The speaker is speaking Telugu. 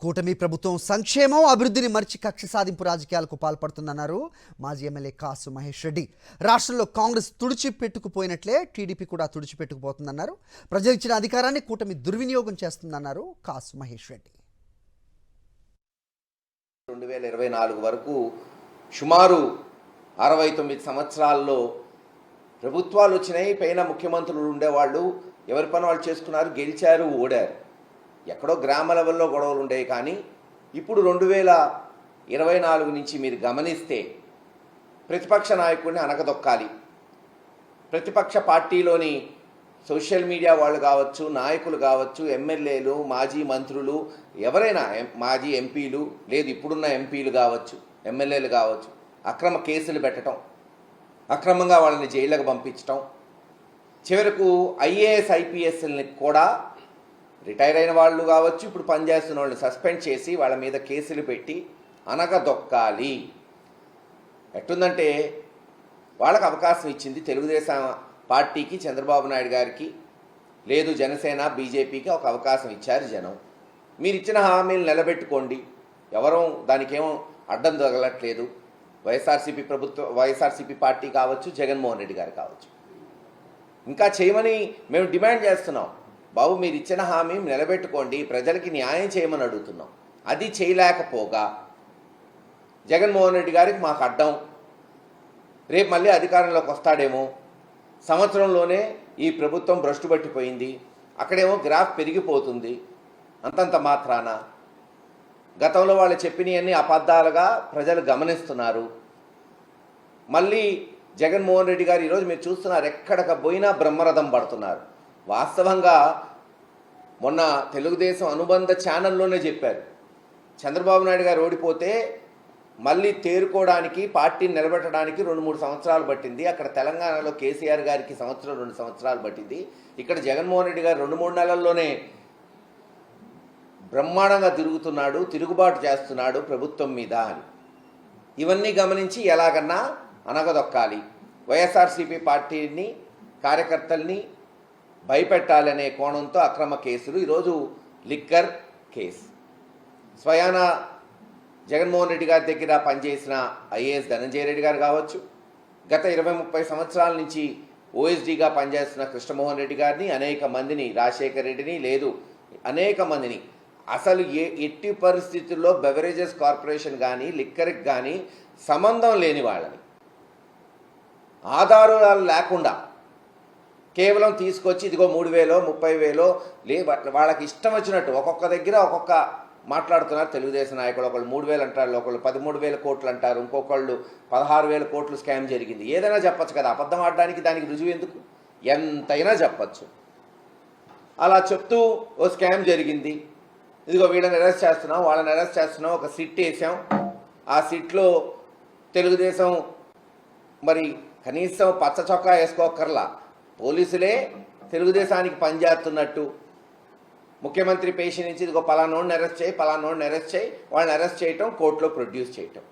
కూటమి ప్రభుత్వం సంక్షేమం అభివృద్ధిని మర్చి కక్ష సాధింపు రాజకీయాలకు పాల్పడుతుందన్నారు మాజీ ఎమ్మెల్యే కాసు మహేష్ రెడ్డి. రాష్ట్రంలో కాంగ్రెస్ తుడిచిపెట్టుకుపోయినట్లే టీడీపీ కూడా తుడిచిపెట్టుకుపోతుందన్నారు. ప్రజలు ఇచ్చిన అధికారాన్ని కూటమి దుర్వినియోగం చేస్తుందన్నారు కాసు మహేష్ రెడ్డి. 2024 వరకు సుమారు 69 సంవత్సరాల్లో ప్రభుత్వాలు వచ్చినాయి. పైన ముఖ్యమంత్రులు ఉండేవాళ్ళు, ఎవరి పని వాళ్ళు చేసుకున్నారు, గెలిచారు, ఓడారు. ఎక్కడో గ్రామ లెవెల్లో గొడవలు ఉండేవి. కానీ ఇప్పుడు 2024 నుంచి మీరు గమనిస్తే ప్రతిపక్ష నాయకుడిని అనగదొక్కాలి. ప్రతిపక్ష పార్టీలోని సోషల్ మీడియా వాళ్ళు కావచ్చు, నాయకులు కావచ్చు, ఎమ్మెల్యేలు, మాజీ మంత్రులు, ఎవరైనా మాజీ ఎంపీలు, లేదు ఇప్పుడున్న ఎంపీలు కావచ్చు, ఎమ్మెల్యేలు కావచ్చు, అక్రమ కేసులు పెట్టడం, అక్రమంగా వాళ్ళని జైళ్ళకు పంపించటం, చివరకు ఐఏఎస్ ఐపీఎస్ని కూడా రిటైర్ అయిన వాళ్ళు కావచ్చు, ఇప్పుడు పనిచేస్తున్న వాళ్ళని సస్పెండ్ చేసి వాళ్ళ మీద కేసులు పెట్టి అనగదొక్కాలి. ఎట్టుందంటే వాళ్ళకు అవకాశం ఇచ్చింది తెలుగుదేశం పార్టీకి, చంద్రబాబు నాయుడు గారికి, లేదు జనసేన బీజేపీకి ఒక అవకాశం ఇచ్చారు జనం. మీరు ఇచ్చిన హామీలు నిలబెట్టుకోండి, ఎవరూ దానికేమో అడ్డం తగలట్లేదు. వైఎస్ఆర్సీపీ పార్టీ కావచ్చు, జగన్మోహన్ రెడ్డి గారు కావచ్చు, ఇంకా చేయమని మేము డిమాండ్ చేస్తున్నాం. బాబు మీరు ఇచ్చిన హామీ నిలబెట్టుకోండి, ప్రజలకి న్యాయం చేయమని అడుగుతున్నాం. అది చేయలేకపోగా జగన్మోహన్ రెడ్డి గారికి మాకు అడ్డం, రేపు మళ్ళీ అధికారంలోకి వస్తాడేమో, సంవత్సరంలోనే ఈ ప్రభుత్వం భ్రష్టు పట్టిపోయింది, అక్కడేమో గ్రాఫ్ పెరిగిపోతుంది, అంతంత మాత్రాన గతంలో వాళ్ళు చెప్పినవన్నీ అబద్ధాలుగా ప్రజలు గమనిస్తున్నారు. మళ్ళీ జగన్మోహన్ రెడ్డి గారు ఈరోజు మీరు చూస్తున్నారు, ఎక్కడికి పోయినా బ్రహ్మరథం పడుతున్నారు. వాస్తవంగా మొన్న తెలుగుదేశం అనుబంధ ఛానల్లోనే చెప్పారు, చంద్రబాబు నాయుడు గారు ఓడిపోతే మళ్ళీ తేరుకోవడానికి, పార్టీని నిలబెట్టడానికి 2-3 సంవత్సరాలు పట్టింది. అక్కడ తెలంగాణలో కేసీఆర్ గారికి 1-2 సంవత్సరాలు పట్టింది. ఇక్కడ జగన్మోహన్ రెడ్డి గారు 2-3 నెలల్లోనే బ్రహ్మాండంగా తిరుగుతున్నాడు, తిరుగుబాటు చేస్తున్నాడు ప్రభుత్వం మీద అని. ఇవన్నీ గమనించి ఎలాగన్నా అనగదొక్కాలి, వైఎస్ఆర్సీపీ పార్టీని, కార్యకర్తల్ని భయపెట్టాలనే కోణంతో అక్రమ కేసులు. ఈరోజు లిక్కర్ కేసు, స్వయాన జగన్మోహన్ రెడ్డి గారి దగ్గర పనిచేసిన ఐఏఎస్ ధనంజయ రెడ్డి గారు కావచ్చు, గత 20-30 సంవత్సరాల నుంచి ఓఎస్డీగా పనిచేస్తున్న కృష్ణమోహన్ రెడ్డి గారిని, అనేక మందిని, రాజశేఖర్ రెడ్డిని, లేదు అనేక మందిని, అసలు ఎట్టి పరిస్థితుల్లో బెవరేజెస్ కార్పొరేషన్ కానీ లిక్కర్కి కానీ సంబంధం లేని వాళ్ళని ఆధారాలు లేకుండా కేవలం తీసుకొచ్చి ఇదిగో 3,000 30,000 వాళ్ళకి ఇష్టం వచ్చినట్టు ఒక్కొక్క దగ్గర ఒక్కొక్క మాట్లాడుతున్నారు తెలుగుదేశం నాయకులు. ఒకళ్ళు 3,000 అంటారు, ఒకళ్ళు 13,000 కోట్లు అంటారు, ఇంకొకళ్ళు 16,000 కోట్లు స్కామ్ జరిగింది. ఏదైనా చెప్పచ్చు కదా, అబద్ధం ఆడడానికి దానికి రుజువు ఎందుకు? ఎంతైనా చెప్పచ్చు. అలా చెప్తూ ఓ స్కామ్ జరిగింది, ఇదిగో వీళ్ళని అరెస్ట్ చేస్తున్నాం, వాళ్ళని అరెస్ట్ చేస్తున్నాం, ఒక సిట్ వేసాం, ఆ సిట్లో తెలుగుదేశం మరి కనీసం పచ్చ చొక్కా వేసుకోకర్లా, పోలీసులే తెలుగుదేశానికి పనిచేస్తున్నట్టు ముఖ్యమంత్రి పేషి నుంచి ఇదిగో పలానోడిని అరెస్ట్ చేయి, పలానోడిని అరెస్ట్ చేయి, వాళ్ళని అరెస్ట్ చేయటం, కోర్టులో ప్రొడ్యూస్ చేయటం.